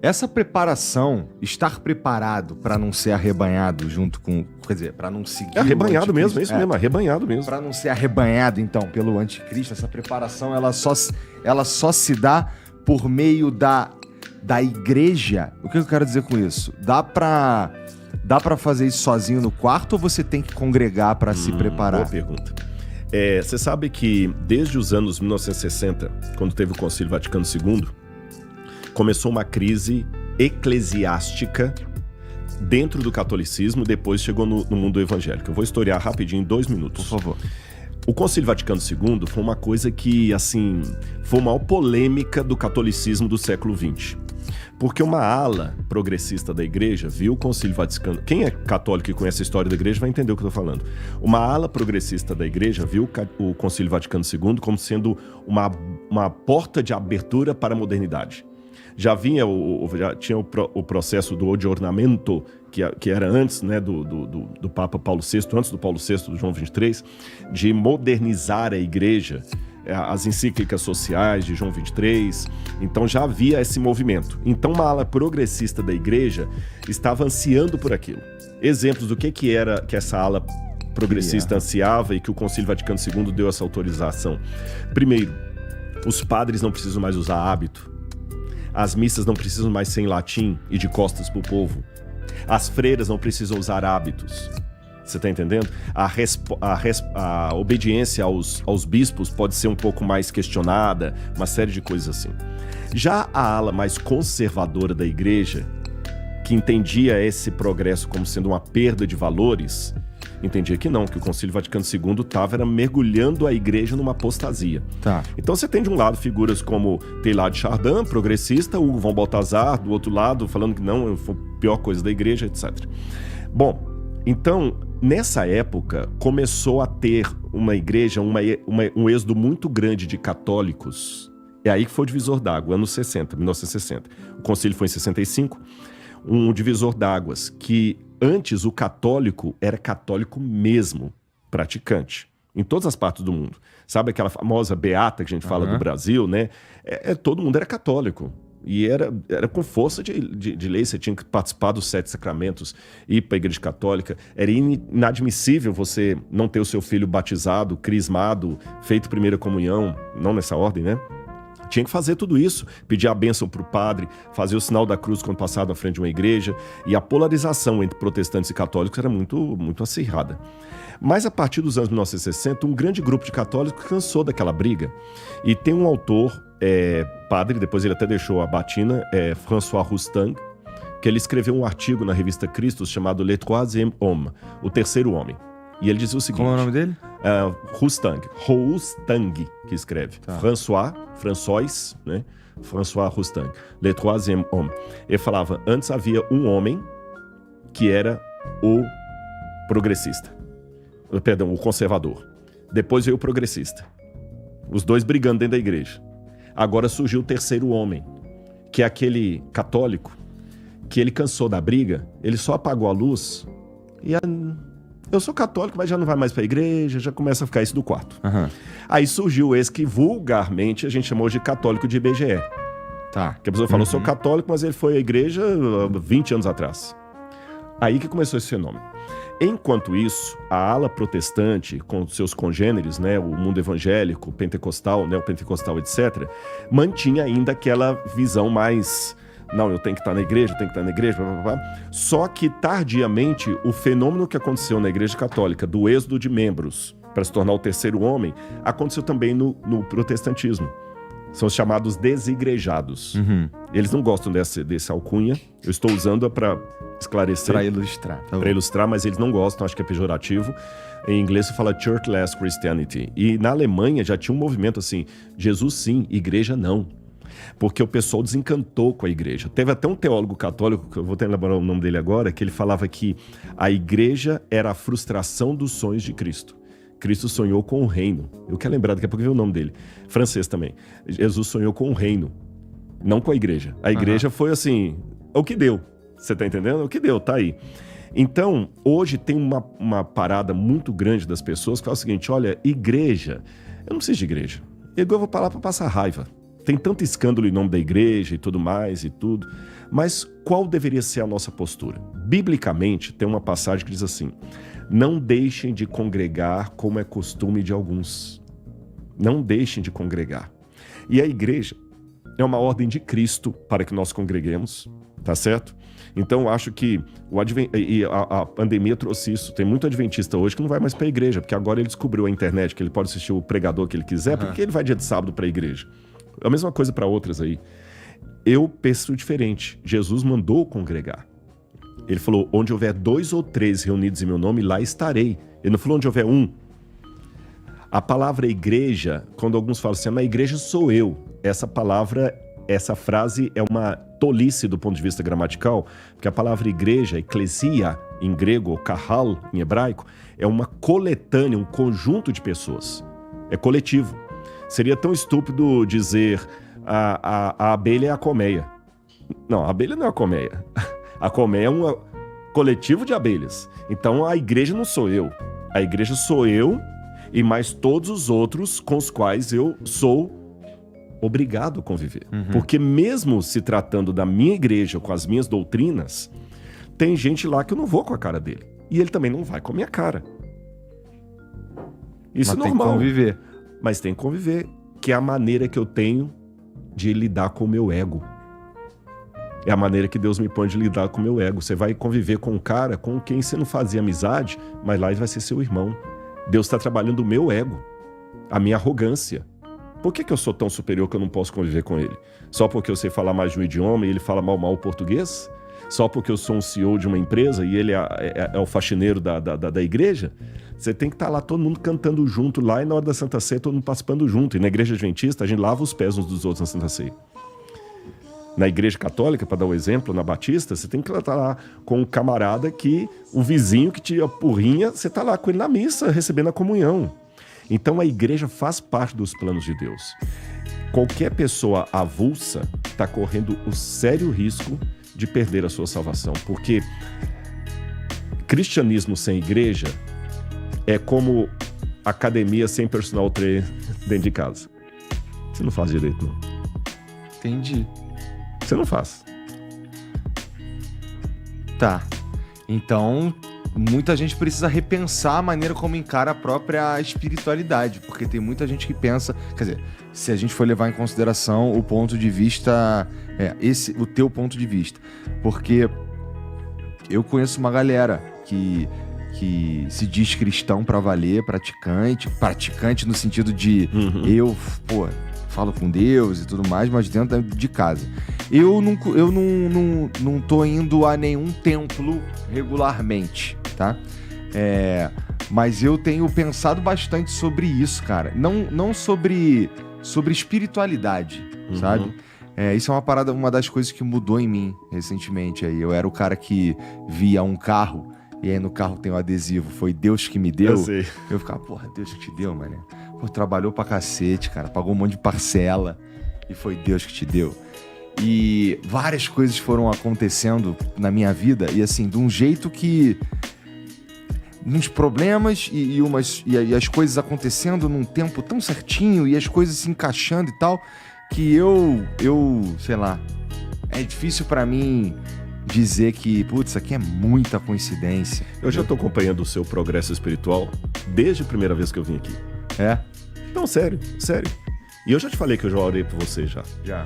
Essa preparação, estar preparado para não ser arrebanhado junto com... Quer dizer, para não seguir... É arrebanhado mesmo, é isso mesmo, arrebanhado mesmo. Para não ser arrebanhado, então, pelo anticristo, essa preparação, ela só se dá por meio da igreja. O que eu quero dizer com isso? Dá pra fazer isso sozinho no quarto ou você tem que congregar para se preparar? Boa pergunta. Você sabe que desde os anos 1960, quando teve o Concílio Vaticano II, começou uma crise eclesiástica dentro do catolicismo, depois chegou no mundo evangélico. Eu vou historiar rapidinho em 2 minutos. Por favor. O Concílio Vaticano II foi uma coisa que, assim, foi a maior polêmica do catolicismo do século XX. Porque uma ala progressista da igreja viu o Concílio Vaticano... Quem é católico e conhece a história da igreja vai entender o que eu estou falando. Uma ala progressista da igreja viu o Concílio Vaticano II como sendo uma porta de abertura para a modernidade. Já tinha o processo do Aggiornamento, que era antes, né, do Papa Paulo VI, antes do Paulo VI, do João XXIII, de modernizar a igreja, as encíclicas sociais de João XXIII. Então já havia esse movimento. Então uma ala progressista da igreja estava ansiando por aquilo. Exemplos do que era que essa ala progressista ansiava e que o Concílio Vaticano II deu essa autorização. Primeiro, os padres não precisam mais usar hábito. As missas não precisam mais ser em latim e de costas para o povo. As freiras não precisam usar hábitos. Você está entendendo? A obediência aos bispos pode ser um pouco mais questionada, uma série de coisas assim. Já a ala mais conservadora da igreja, que entendia esse progresso como sendo uma perda de valores, entendia que não, que o Concílio Vaticano II estava mergulhando a igreja numa apostasia. Tá. Então você tem de um lado figuras como Teilhard de Chardin, progressista, Hugo von Balthasar, do outro lado, falando que não, foi a pior coisa da igreja, etc. Bom, então, nessa época, começou a ter uma igreja, um êxodo muito grande de católicos. É aí que foi o divisor d'água, anos 60, 1960. O concílio foi em 65, um divisor d'águas que antes o católico era católico mesmo, praticante, em todas as partes do mundo. Sabe aquela famosa beata que a gente fala do Brasil, né? Todo mundo era católico. E era com força de lei, você tinha que participar dos 7 sacramentos, ir para a igreja católica. Era inadmissível você não ter o seu filho batizado, crismado, feito primeira comunhão, não nessa ordem, né? Tinha que fazer tudo isso, pedir a bênção para o padre, fazer o sinal da cruz quando passava na frente de uma igreja. E a polarização entre protestantes e católicos era muito, muito acirrada. Mas a partir dos anos 1960, um grande grupo de católicos cansou daquela briga. E tem um autor, padre, depois ele até deixou a batina, François Roustang, que ele escreveu um artigo na revista Christus chamado Le Troisième Homme, o terceiro homem. E ele dizia o seguinte... Qual é o nome dele? Roustang, que escreve. Tá. François, né? François Roustang, Le Troisième Homme. Ele falava, antes havia um homem que era o progressista. Perdão, o conservador. Depois veio o progressista. Os dois brigando dentro da igreja. Agora surgiu o terceiro homem, que é aquele católico, que ele cansou da briga, ele só apagou a luz e... Eu sou católico, mas já não vai mais para a igreja, já começa a ficar isso do quarto. Uhum. Aí surgiu esse que vulgarmente a gente chamou de católico de IBGE. Tá. Que a pessoa falou, eu sou católico, mas ele foi à igreja 20 anos atrás. Aí que começou esse fenômeno. Enquanto isso, a ala protestante, com seus congêneres, né, o mundo evangélico, pentecostal, neopentecostal, etc., mantinha ainda aquela visão mais... Não, eu tenho que estar na igreja, blá, blá, blá. Só que, tardiamente, o fenômeno que aconteceu na Igreja Católica, do êxodo de membros para se tornar o terceiro homem, aconteceu também no protestantismo. São os chamados desigrejados. Uhum. Eles não gostam desse alcunha. Eu estou usando para esclarecer. Para ilustrar. Tá, para ilustrar, mas eles não gostam, acho que é pejorativo. Em inglês se fala churchless Christianity. E na Alemanha já tinha um movimento assim, Jesus sim, igreja não. Porque o pessoal desencantou com a igreja. Teve até um teólogo católico, que eu vou tentar lembrar o nome dele agora, que ele falava que a igreja era a frustração dos sonhos de Cristo. Cristo sonhou com o reino. Eu quero lembrar, daqui a pouco ver o nome dele. Francês também. Jesus sonhou com o reino, não com a igreja. A igreja foi assim, o que deu. Você tá entendendo? O que deu, tá aí. Então, hoje tem uma parada muito grande das pessoas que fala o seguinte, olha, igreja, eu não preciso de igreja. Eu vou para lá para passar raiva. tem tanto escândalo em nome da igreja e tudo mais e tudo, mas qual deveria ser a nossa postura? Biblicamente, tem uma passagem que diz assim: não deixem de congregar como é costume de alguns. Não deixem de congregar. E a igreja é uma ordem de Cristo para que nós congreguemos, tá certo? Então, eu acho que a pandemia trouxe isso. Tem muito adventista hoje que não vai mais para a igreja, porque agora ele descobriu a internet, que ele pode assistir o pregador que ele quiser, porque ele vai dia de sábado para a igreja. É a mesma coisa para outras aí. Eu penso diferente. Jesus mandou congregar. Ele falou, onde houver 2 ou 3 reunidos em meu nome, lá estarei. Ele não falou onde houver 1. A palavra igreja, quando alguns falam assim, na igreja sou eu. Essa frase é uma tolice do ponto de vista gramatical, porque a palavra igreja, eclesia, em grego, ou kahal, em hebraico, é uma coletânea, um conjunto de pessoas. É coletivo. Seria tão estúpido dizer a abelha é a colmeia. Não, a abelha não é a colmeia. A colmeia é um coletivo de abelhas. Então a igreja não sou eu. A igreja sou eu e mais todos os outros com os quais eu sou obrigado a conviver. Porque mesmo se tratando da minha igreja, com as minhas doutrinas, tem gente lá que eu não vou com a cara dele. E ele também não vai com a minha cara. Isso é normal. Tem que conviver. Mas tem que conviver, que é a maneira que eu tenho de lidar com o meu ego. É a maneira que Deus me põe de lidar com o meu ego. Você vai conviver com um cara com quem você não fazia amizade, mas lá ele vai ser seu irmão. Deus está trabalhando o meu ego, a minha arrogância. Por que eu sou tão superior que eu não posso conviver com ele? Só porque eu sei falar mais de um idioma e ele fala mal o português? Só porque eu sou um CEO de uma empresa e ele é o faxineiro da igreja? Você tem que estar lá todo mundo cantando junto lá e na hora da Santa Ceia todo mundo participando junto. E na igreja adventista a gente lava os pés uns dos outros na Santa Ceia. Na igreja católica, para dar um exemplo, na Batista, você tem que estar lá com um camarada que, o vizinho que te apurrinha, você está lá com ele na missa, recebendo a comunhão. Então a igreja faz parte dos planos de Deus. Qualquer pessoa avulsa está correndo o sério risco de perder a sua salvação, porque cristianismo sem igreja é como academia sem personal trainer dentro de casa. Você não faz direito, não. Entendi. Você não faz. Tá. Então, muita gente precisa repensar a maneira como encara a própria espiritualidade, porque tem muita gente que pensa... Quer dizer, se a gente for levar em consideração o ponto de vista... o teu ponto de vista. Porque eu conheço uma galera que se diz cristão pra valer, praticante no sentido de eu falo com Deus e tudo mais, mas dentro de casa. Eu não tô indo a nenhum templo regularmente, tá? Mas eu tenho pensado bastante sobre isso, cara. Não sobre espiritualidade, sabe? Isso é uma das coisas que mudou em mim recentemente. Aí. Eu era o cara que via um carro e aí no carro tem o adesivo, foi Deus que me deu. Eu sei. Eu ficava, porra, Deus que te deu, mané. Pô, trabalhou pra cacete, cara, pagou um monte de parcela e foi Deus que te deu. E várias coisas foram acontecendo na minha vida e assim, de um jeito que... uns problemas e as coisas acontecendo num tempo tão certinho e as coisas se encaixando e tal, que eu sei lá, é difícil pra mim dizer que, putz, isso aqui é muita coincidência. Eu já tô acompanhando o seu progresso espiritual desde a primeira vez que eu vim aqui. É? Não, sério. E eu já te falei que eu já orei por você já. Já.